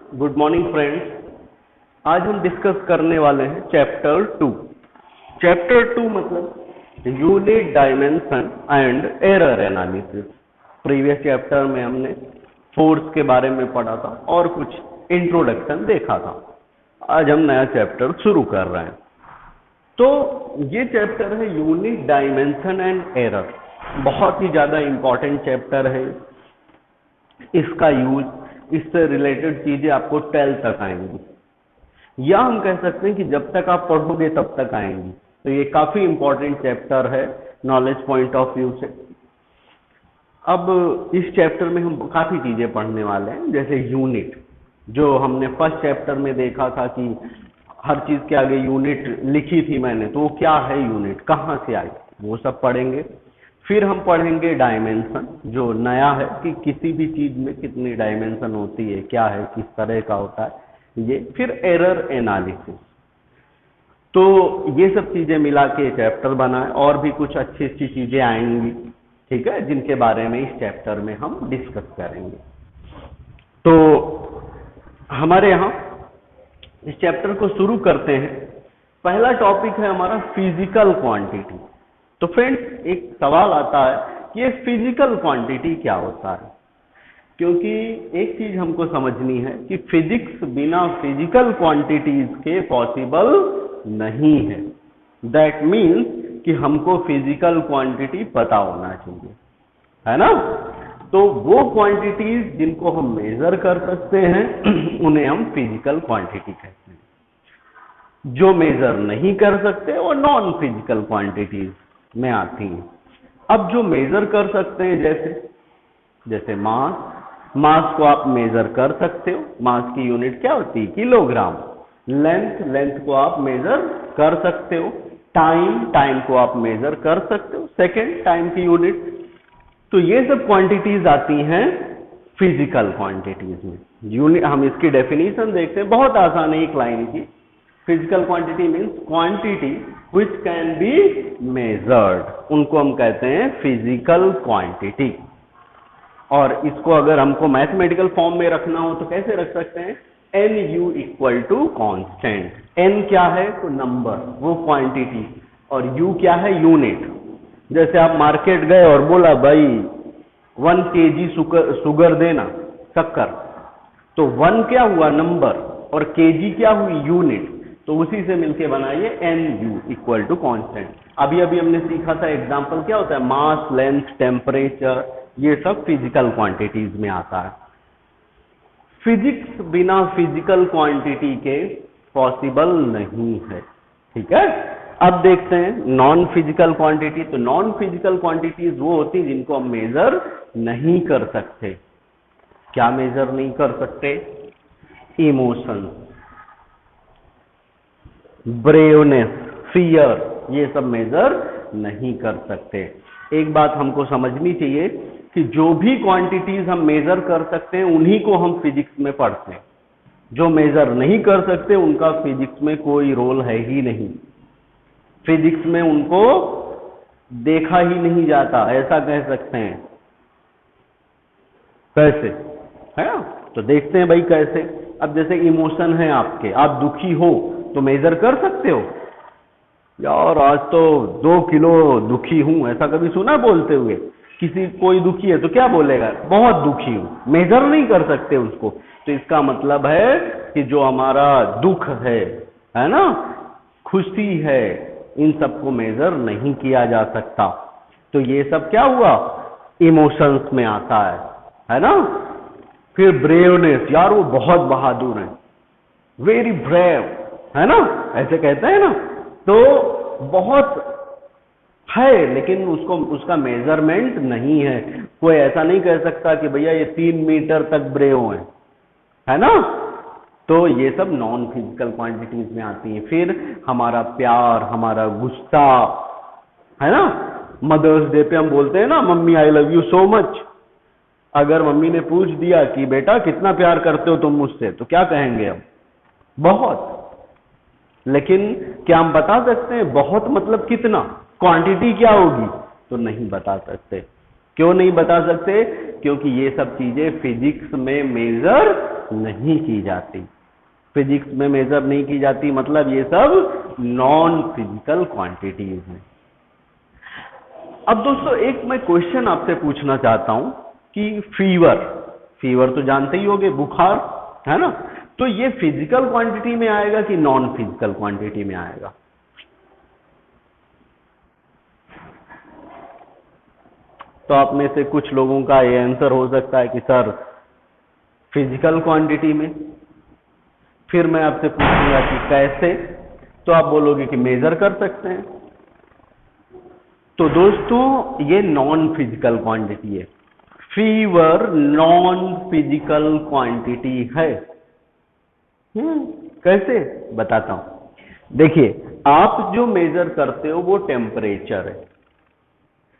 Good morning friends. आज हम discuss करने वाले हैं चैप्टर 2। चैप्टर 2 मतलब unit dimension and error analysis. Previous chapter में हमने फोर्स के बारे में पढ़ा था और कुछ इंट्रोडक्शन देखा था। आज हम नया चैप्टर शुरू कर रहे हैं। तो ये चैप्टर है यूनिट डायमेंशन एंड एरर। बहुत ही ज्यादा इंपॉर्टेंट चैप्टर है। इसका यूज, इससे रिलेटेड चीजें आपको 12 तक आएंगी, या हम कह सकते हैं कि जब तक आप पढ़ोगे तब तक आएंगी। तो ये काफी इंपॉर्टेंट चैप्टर है नॉलेज पॉइंट ऑफ व्यू से। अब इस चैप्टर में हम काफी चीजें पढ़ने वाले हैं, जैसे यूनिट, जो हमने फर्स्ट चैप्टर में देखा था कि हर चीज के आगे यूनिट लिखी थी मैंने, तो वो क्या है यूनिट, कहाँ से आई, वो सब पढ़ेंगे। फिर हम पढ़ेंगे डायमेंशन, जो नया है कि किसी भी चीज में कितनी डायमेंशन होती है, क्या है, किस तरह का होता है ये। फिर एरर एनालिसिस। तो ये सब चीजें मिला के चैप्टर बना है, और भी कुछ अच्छी अच्छी चीजें आएंगी, ठीक है, जिनके बारे में इस चैप्टर में हम डिस्कस करेंगे। तो हमारे यहाँ इस चैप्टर को शुरू करते हैं। पहला टॉपिक है हमारा फिजिकल क्वांटिटी। तो फ्रेंड्स, एक सवाल आता है कि ये फिजिकल क्वांटिटी क्या होता है, क्योंकि एक चीज हमको समझनी है कि फिजिक्स बिना फिजिकल क्वांटिटीज के पॉसिबल नहीं है। दैट मीन्स कि हमको फिजिकल क्वांटिटी पता होना चाहिए, है ना। तो वो क्वांटिटीज जिनको हम मेजर कर सकते हैं उन्हें हम फिजिकल क्वांटिटी कहते हैं। जो मेजर नहीं कर सकते वो नॉन फिजिकल क्वांटिटीज में आती हैं। अब जो मेजर कर सकते हैं, जैसे मास को आप मेजर कर सकते हो। मास की यूनिट क्या होती है, किलोग्राम। लेंथ को आप मेजर कर सकते हो। टाइम को आप मेजर कर सकते हो, सेकेंड, टाइम की यूनिट। तो ये सब क्वांटिटीज आती हैं फिजिकल क्वांटिटीज में। यूनिट, हम इसकी डेफिनेशन देखते हैं, बहुत आसान है, एक लाइन की। Physical quantity means quantity which can be measured, उनको हम कहते हैं फिजिकल क्वांटिटी। और इसको अगर हमको मैथमेटिकल फॉर्म में रखना हो तो कैसे रख सकते हैं, NU equal to constant. N क्या है, तो नंबर, वो क्वांटिटी, और U क्या है, यूनिट। जैसे आप मार्केट गए और बोला भाई 1 kg शुगर देना, शक्कर, तो 1 क्या हुआ, नंबर, और kg क्या हुई, यूनिट। तो उसी से मिलके बनाइए NU इक्वल टू कॉन्स्टेंट। अभी हमने सीखा था एग्जाम्पल क्या होता है, मास, लेंथ, टेम्परेचर, ये सब फिजिकल क्वांटिटीज में आता है। फिजिक्स बिना फिजिकल क्वांटिटी के पॉसिबल नहीं है, ठीक है। अब देखते हैं नॉन फिजिकल क्वांटिटी। तो नॉन फिजिकल क्वांटिटीज वो होती हैं जिनको हम मेजर नहीं कर सकते। क्या मेजर नहीं कर सकते, इमोशन, ब्रेवनेस, फियर, ये सब मेजर नहीं कर सकते। एक बात हमको समझनी चाहिए कि जो भी क्वांटिटीज हम मेजर कर सकते हैं उन्हीं को हम फिजिक्स में पढ़ते हैं। जो मेजर नहीं कर सकते उनका फिजिक्स में कोई रोल है ही नहीं। फिजिक्स में उनको देखा ही नहीं जाता, ऐसा कह सकते हैं। कैसे, है ना। तो देखते हैं भाई कैसे। अब जैसे इमोशन है आपके, आप दुखी हो तो मेजर कर सकते हो, यार आज तो 2 किलो दुखी हूं, ऐसा कभी सुना बोलते हुए। कोई दुखी है तो क्या बोलेगा, बहुत दुखी हूं। मेजर नहीं कर सकते उसको। तो इसका मतलब है कि जो हमारा दुख है ना, खुशी है, इन सबको मेजर नहीं किया जा सकता। तो ये सब क्या हुआ, इमोशंस में आता है ना। फिर ब्रेवनेस, यार वो बहुत बहादुर है, वेरी ब्रेव, है ना, ऐसे कहते हैं ना। तो बहुत है, लेकिन उसका मेजरमेंट नहीं है। कोई ऐसा नहीं कह सकता कि भैया ये 3 मीटर तक ब्रेव है ना। तो ये सब नॉन फिजिकल क्वांटिटीज में आती हैं। फिर हमारा प्यार, हमारा गुस्सा, है ना। मदर्स डे पे हम बोलते हैं ना, mummy I love you so much. अगर मम्मी ने पूछ दिया कि बेटा कितना प्यार करते हो तुम मुझसे, तो क्या कहेंगे हम, बहुत। लेकिन क्या हम बता सकते हैं बहुत मतलब कितना, क्वांटिटी क्या होगी, तो नहीं बता सकते। क्यों नहीं बता सकते, क्योंकि ये सब चीजें फिजिक्स में मेजर नहीं की जाती, फिजिक्स में मेजर नहीं की जाती, मतलब ये सब नॉन फिजिकल क्वांटिटीज हैं। अब दोस्तों एक मैं क्वेश्चन आपसे पूछना चाहता हूं कि फीवर तो जानते ही होंगे, बुखार, है ना, तो ये फिजिकल क्वांटिटी में आएगा कि नॉन फिजिकल क्वांटिटी में आएगा? तो आप में से कुछ लोगों का ये आंसर हो सकता है कि सर फिजिकल क्वांटिटी में। फिर मैं आपसे पूछूंगा कि कैसे, तो आप बोलोगे कि मेजर कर सकते हैं। तो दोस्तों ये नॉन फिजिकल क्वांटिटी है, फीवर नॉन फिजिकल क्वांटिटी है। कैसे बताता हूं। देखिए, आप जो मेजर करते हो वो टेम्परेचर है,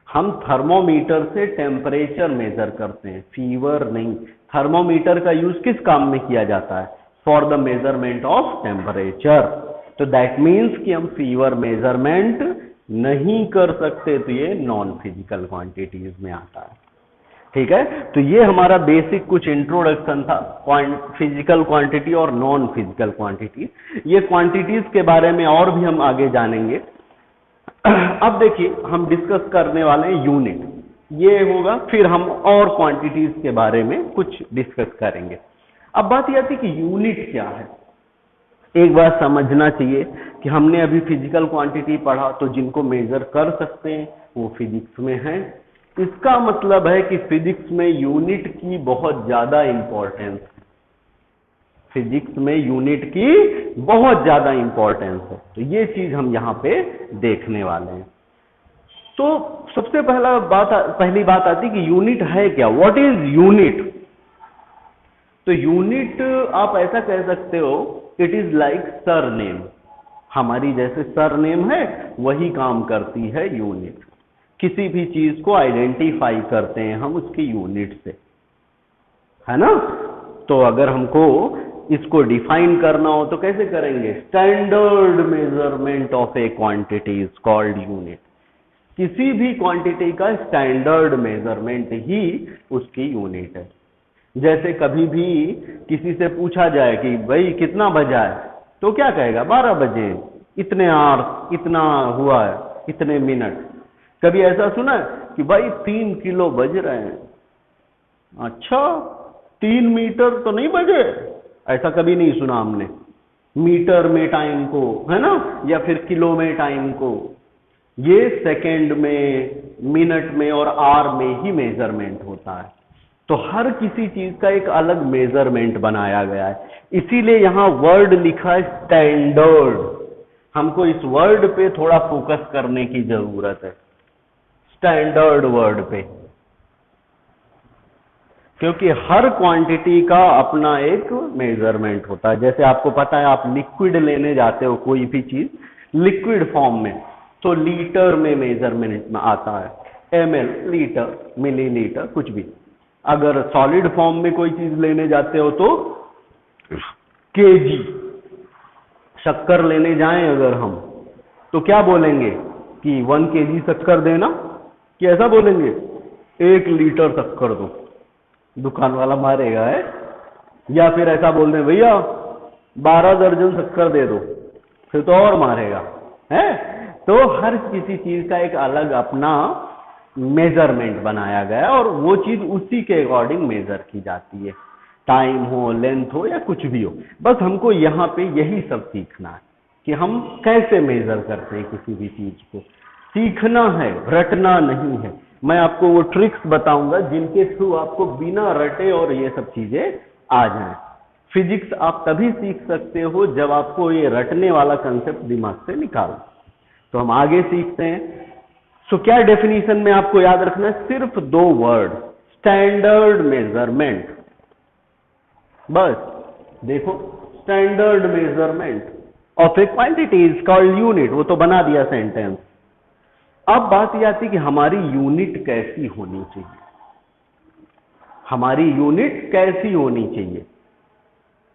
हम थर्मोमीटर से टेम्परेचर मेजर करते हैं, फीवर नहीं। थर्मोमीटर का यूज किस काम में किया जाता है? For the measurement of temperature. तो दैट मीन्स कि हम फीवर मेजरमेंट नहीं कर सकते, तो ये नॉन फिजिकल क्वांटिटीज में आता है। ठीक है, तो ये हमारा बेसिक कुछ इंट्रोडक्शन था फिजिकल क्वांटिटी और नॉन फिजिकल क्वांटिटी। ये क्वांटिटीज के बारे में और भी हम आगे जानेंगे। अब देखिए, हम डिस्कस करने वाले हैं यूनिट, ये होगा, फिर हम और क्वांटिटीज के बारे में कुछ डिस्कस करेंगे। अब बात यह थी कि यूनिट क्या है। एक बात समझना चाहिए कि हमने अभी फिजिकल क्वांटिटी पढ़ा, तो जिनको मेजर कर सकते हैं वो फिजिक्स में है। इसका मतलब है कि फिजिक्स में यूनिट की बहुत ज्यादा इंपॉर्टेंस, फिजिक्स में यूनिट की बहुत ज्यादा इंपॉर्टेंस है। तो ये चीज हम यहां पे देखने वाले हैं। तो सबसे पहली बात आती कि यूनिट है क्या, व्हाट इज यूनिट। तो यूनिट आप ऐसा कह सकते हो, इट इज लाइक सरनेम, हमारी जैसे सरनेम है वही काम करती है यूनिट। किसी भी चीज को आइडेंटिफाई करते हैं हम उसकी यूनिट से, है ना। तो अगर हमको इसको डिफाइन करना हो तो कैसे करेंगे? Standard measurement of A quantity is called unit. किसी भी क्वांटिटी का स्टैंडर्ड मेजरमेंट ही उसकी यूनिट है। जैसे कभी भी किसी से पूछा जाए कि भाई कितना बजा है, तो क्या कहेगा? 12 बजे, इतने आवर, इतना हुआ है, इतने मिनट। कभी ऐसा सुना है कि भाई 3 किलो बज रहे हैं? अच्छा, 3 मीटर तो नहीं बजे? ऐसा कभी नहीं सुना हमने। मीटर में टाइम को, है ना, या फिर किलो में टाइम को, ये सेकंड में, मिनट में और आवर में ही मेजरमेंट होता है। तो हर किसी चीज का एक अलग मेजरमेंट बनाया गया है, इसीलिए यहां वर्ड लिखा है स्टैंडर्ड। हमको इस वर्ड पे थोड़ा फोकस करने की जरूरत है, स्टैंडर्ड वर्ड पे, क्योंकि हर क्वांटिटी का अपना एक मेजरमेंट होता है। जैसे आपको पता है, आप लिक्विड लेने जाते हो कोई भी चीज लिक्विड फॉर्म में, तो लीटर में मेजरमेंट में आता है, ml, लीटर, मिलीलीटर, कुछ भी। अगर सॉलिड फॉर्म में कोई चीज लेने जाते हो तो केजी। शक्कर लेने जाएं अगर हम, तो क्या बोलेंगे कि 1 केजी शक्कर देना, कि ऐसा बोलेंगे 1 लीटर शक्कर दो, दुकान वाला मारेगा है। या फिर ऐसा बोल दें भैया 12 दर्जन शक्कर दे दो, फिर तो और मारेगा है। तो हर किसी चीज का एक अलग अपना मेजरमेंट बनाया गया है और वो चीज उसी के अकॉर्डिंग मेजर की जाती है, टाइम हो, लेंथ हो या कुछ भी हो। बस हमको यहाँ पे यही सब सीखना है कि हम कैसे मेजर करते हैं किसी भी चीज को, सीखना है, रटना नहीं है। मैं आपको वो ट्रिक्स बताऊंगा जिनके थ्रू आपको बिना रटे और ये सब चीजें आ जाएं। फिजिक्स आप तभी सीख सकते हो जब आपको ये रटने वाला कंसेप्ट दिमाग से निकाल। तो हम आगे सीखते हैं। सो क्या डेफिनेशन में आपको याद रखना है? सिर्फ 2 वर्ड, स्टैंडर्ड मेजरमेंट। बस देखो, standard measurement of A quantity is called unit, वो तो बना दिया सेंटेंस। अब बात यह आती कि हमारी यूनिट कैसी होनी चाहिए, हमारी यूनिट कैसी होनी चाहिए।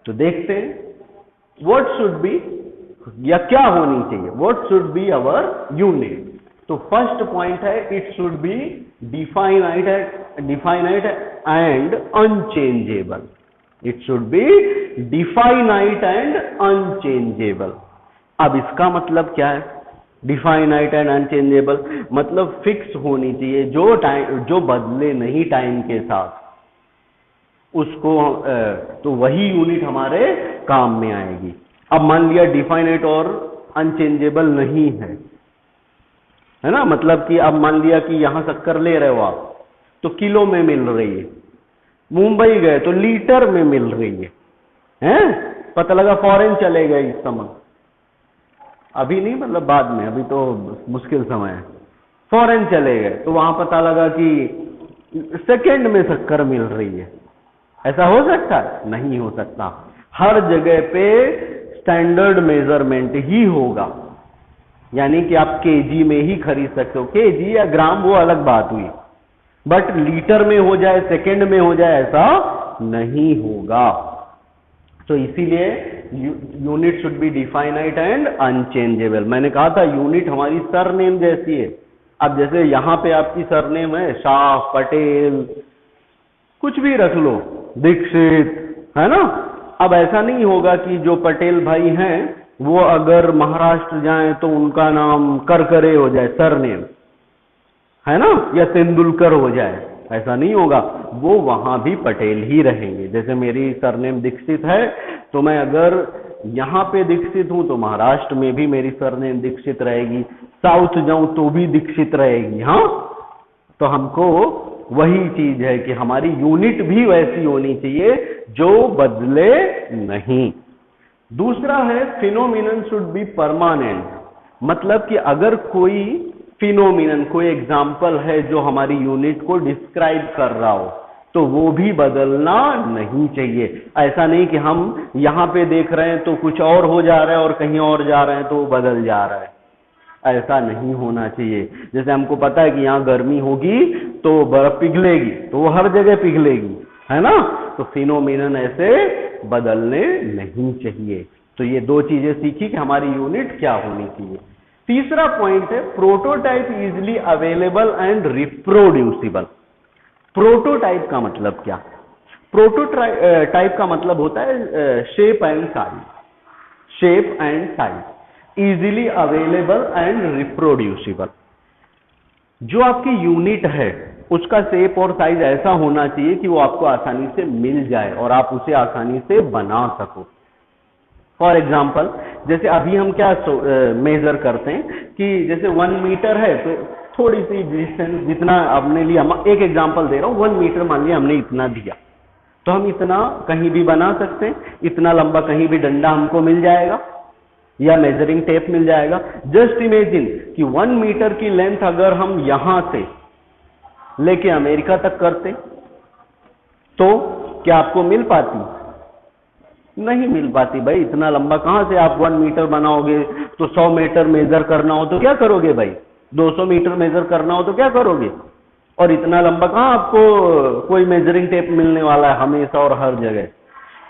तो देखते हैं व्हाट शुड बी, या क्या होनी चाहिए, what should be our unit. तो फर्स्ट पॉइंट है, it should be definite and unchangeable. It should be definite and unchangeable. अब इसका मतलब क्या है? डिफाइनाइट एंड अनचेंजेबल मतलब फिक्स होनी चाहिए, जो बदले नहीं टाइम के साथ, उसको तो वही यूनिट हमारे काम में आएगी। अब मान लिया डिफाइनाइट और अनचेंजेबल नहीं है ना, मतलब कि अब मान लिया कि यहां शक्कर ले रहे हो आप तो किलो में मिल रही है, मुंबई गए तो लीटर में मिल रही है, हैं? पता लगा फॉरेन चले गए इस समय, अभी नहीं मतलब बाद में, अभी तो मुश्किल समय है, फॉरेन चले गए तो वहां पता लगा कि सेकंड में शक्कर मिल रही है। ऐसा हो सकता है? नहीं हो सकता। हर जगह पे स्टैंडर्ड मेजरमेंट ही होगा, यानी कि आप केजी में ही खरीद सकते हो, केजी या ग्राम वो अलग बात हुई, बट लीटर में हो जाए, सेकंड में हो जाए, ऐसा नहीं होगा। तो इसीलिए unit should be definite and unchangeable. मैंने कहा था यूनिट हमारी सरनेम जैसी है। अब जैसे यहां पे आपकी सरनेम है शाह, पटेल, कुछ भी रख लो, दीक्षित, है ना? अब ऐसा नहीं होगा कि जो पटेल भाई हैं वो अगर महाराष्ट्र जाएं तो उनका नाम करकरे हो जाए, सरनेम, है ना, या तेंदुलकर हो जाए, ऐसा नहीं होगा। वो वहां भी पटेल ही रहेंगे। जैसे मेरी सरनेम दीक्षित है तो मैं अगर यहां पे दीक्षित हूं तो महाराष्ट्र में भी मेरी सरनेम दीक्षित रहेगी, साउथ जाऊं तो भी दीक्षित रहेगी। हाँ, तो हमको वही चीज है कि हमारी यूनिट भी वैसी होनी चाहिए जो बदले नहीं। दूसरा है फिनोमिनन शुड बी परमानेंट, मतलब कि अगर कोई फिनोमिनन, कोई एग्जाम्पल है जो हमारी यूनिट को डिस्क्राइब कर रहा हो तो वो भी बदलना नहीं चाहिए। ऐसा नहीं कि हम यहां पे देख रहे हैं तो कुछ और हो जा रहा है और कहीं और जा रहे हैं तो वो बदल जा रहा है, ऐसा नहीं होना चाहिए। जैसे हमको पता है कि यहाँ गर्मी होगी तो बर्फ पिघलेगी, तो वो हर जगह पिघलेगी, है ना? तो फिनोमिनन ऐसे बदलने नहीं चाहिए। तो ये दो चीजें सीखी कि हमारी यूनिट क्या होनी चाहिए। तीसरा पॉइंट है prototype easily available and reproducible. Prototype का मतलब क्या? प्रोटोटाइप का मतलब होता है shape and size, shape and size, easily available and reproducible. जो आपकी यूनिट है उसका शेप और साइज ऐसा होना चाहिए कि वो आपको आसानी से मिल जाए और आप उसे आसानी से बना सको। फॉर एग्जाम्पल, जैसे अभी हम क्या मेजर करते हैं कि जैसे 1 मीटर है तो थोड़ी सी डिस्टेंस जितना आपने लिया, एक एग्जाम्पल दे रहा हूं, 1 मीटर मान लिया हमने इतना दिया, तो हम इतना कहीं भी बना सकते हैं, इतना लंबा कहीं भी डंडा हमको मिल जाएगा या मेजरिंग टेप मिल जाएगा। जस्ट इमेजिन कि 1 मीटर की लेंथ अगर हम यहां से लेके अमेरिका तक करते तो क्या आपको मिल पाती? नहीं मिल पाती भाई। इतना लंबा कहां से आप 1 मीटर बनाओगे? तो 100 मीटर मेजर करना हो तो क्या करोगे भाई? 200 मीटर मेजर करना हो तो क्या करोगे? और इतना लंबा कहां आपको कोई मेजरिंग टेप मिलने वाला है हमेशा और हर जगह।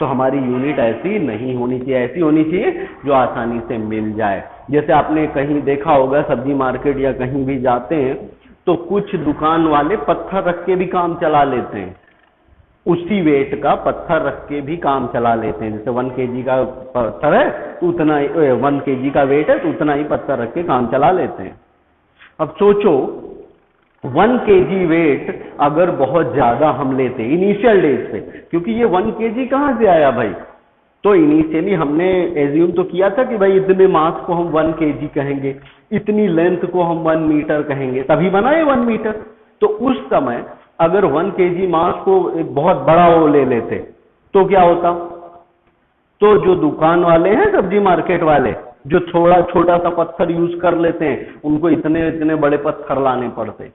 तो हमारी यूनिट ऐसी नहीं होनी चाहिए, ऐसी होनी चाहिए जो आसानी से मिल जाए। जैसे आपने कहीं देखा होगा सब्जी मार्केट या कहीं भी जाते हैं तो कुछ दुकान वाले पत्थर रख के भी काम चला लेते हैं, उसी वेट का पत्थर रख के भी काम चला लेते हैं। जैसे 1 kg का पत्थर है तो उतना ही 1 kg का वेट है तो उतना ही पत्थर रख के काम चला लेते हैं। अब सोचो 1 kg वेट अगर बहुत ज्यादा हम लेते इनिशियल डेज पे, क्योंकि ये 1 kg कहां से आया भाई? तो इनिशियली हमने एज्यूम तो किया था कि भाई इतने मास को हम 1 kg कहेंगे, इतनी लेंथ को हम 1 मीटर कहेंगे, तभी बना है 1 मीटर। तो उस समय अगर 1 kg मास को एक बहुत बड़ा वो ले लेते तो क्या होता? तो जो दुकान वाले हैं सब्जी मार्केट वाले जो थोड़ा छोटा सा पत्थर यूज कर लेते हैं उनको इतने इतने बड़े पत्थर लाने पड़ते।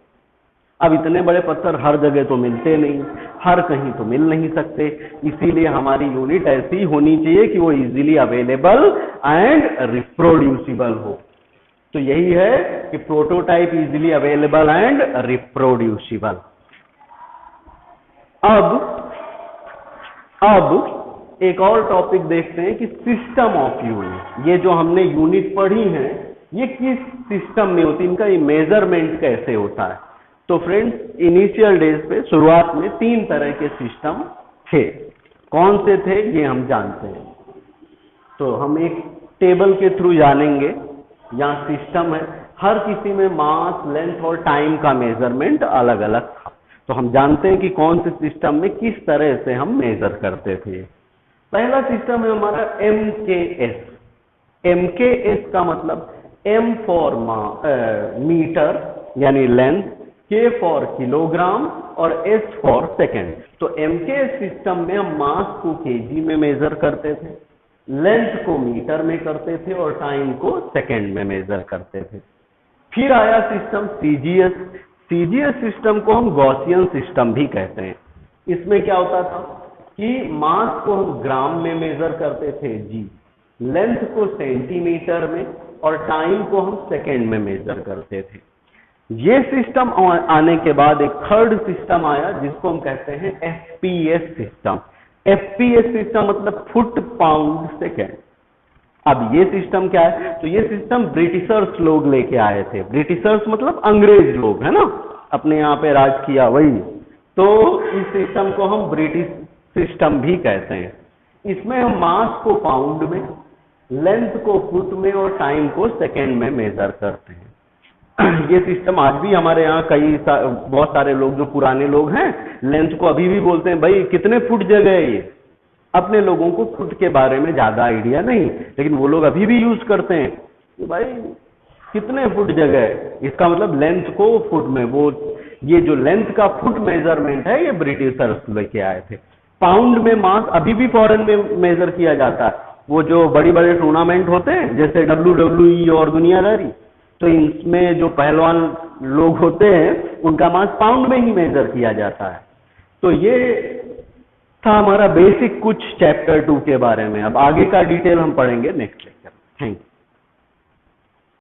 अब इतने बड़े पत्थर हर जगह तो मिलते नहीं, हर कहीं तो मिल नहीं सकते, इसीलिए हमारी यूनिट ऐसी होनी चाहिए कि वो इजीली अवेलेबल एंड रिप्रोड्यूसिबल हो। तो यही है कि prototype easily available and reproducible. अब एक और टॉपिक देखते हैं कि सिस्टम ऑफ यूनिट। ये जो हमने यूनिट पढ़ी है ये किस सिस्टम में होती है, इनका ये मेजरमेंट कैसे होता है। तो फ्रेंड्स इनिशियल डेज पे शुरुआत में 3 तरह के सिस्टम थे। कौन से थे ये हम जानते हैं। तो हम एक टेबल के थ्रू जानेंगे। यहाँ सिस्टम है, हर किसी में मास, लेंथ और टाइम का मेजरमेंट अलग अलग था। तो हम जानते हैं कि कौन से सिस्टम में किस तरह से हम मेजर करते थे। पहला सिस्टम है हमारा MKS। MKS का मतलब M फॉर मीटर यानी लेंथ, K फॉर किलोग्राम और S फॉर सेकेंड। तो MKS सिस्टम में हम मास को केजी में मेजर करते थे, लेंथ को मीटर में करते थे और टाइम को सेकेंड में मेजर करते थे। फिर आया सिस्टम CGS। CGS सिस्टम को हम गॉसियन सिस्टम भी कहते हैं। इसमें क्या होता था कि मास को हम ग्राम में मेजर करते थे G, लेंथ को सेंटीमीटर में और टाइम को हम सेकेंड में मेजर करते थे। ये सिस्टम आने के बाद एक थर्ड सिस्टम आया जिसको हम कहते हैं FPS सिस्टम। FPS सिस्टम मतलब फुट पाउंड सेकेंड। अब ये सिस्टम क्या है? तो ये सिस्टम ब्रिटिशर्स लोग लेके आए थे। ब्रिटिशर्स मतलब अंग्रेज लोग, है ना, अपने यहाँ पे राज किया वही। तो इस सिस्टम को हम ब्रिटिश सिस्टम भी कहते हैं। इसमें हम मास को पाउंड में, लेंथ को फुट में और टाइम को सेकेंड में मेजर करते हैं। ये सिस्टम आज भी हमारे यहाँ बहुत सारे लोग जो पुराने लोग हैं लेंथ को अभी भी बोलते हैं, भाई कितने फुट जगह है ये। अपने लोगों को फुट के बारे में ज्यादा आइडिया नहीं, लेकिन वो लोग अभी भी यूज करते हैं कि भाई कितने फुट जगह है, इसका मतलब लेंथ को फुट में। वो ये जो लेंथ का फुट मेजरमेंट है ये ब्रिटिशर्स लेके आए थे। पाउंड में मास अभी भी फॉरेन में मेजर किया जाता है। वो जो बड़ी बड़े टूर्नामेंट होते हैं जैसे WWE और दुनियादारी, तो इसमें जो पहलवान लोग होते हैं उनका मास पाउंड में ही मेजर किया जाता है। तो ये था हमारा बेसिक कुछ चैप्टर 2 के बारे में। अब आगे का डिटेल हम पढ़ेंगे नेक्स्ट लेक्चर। Thank you.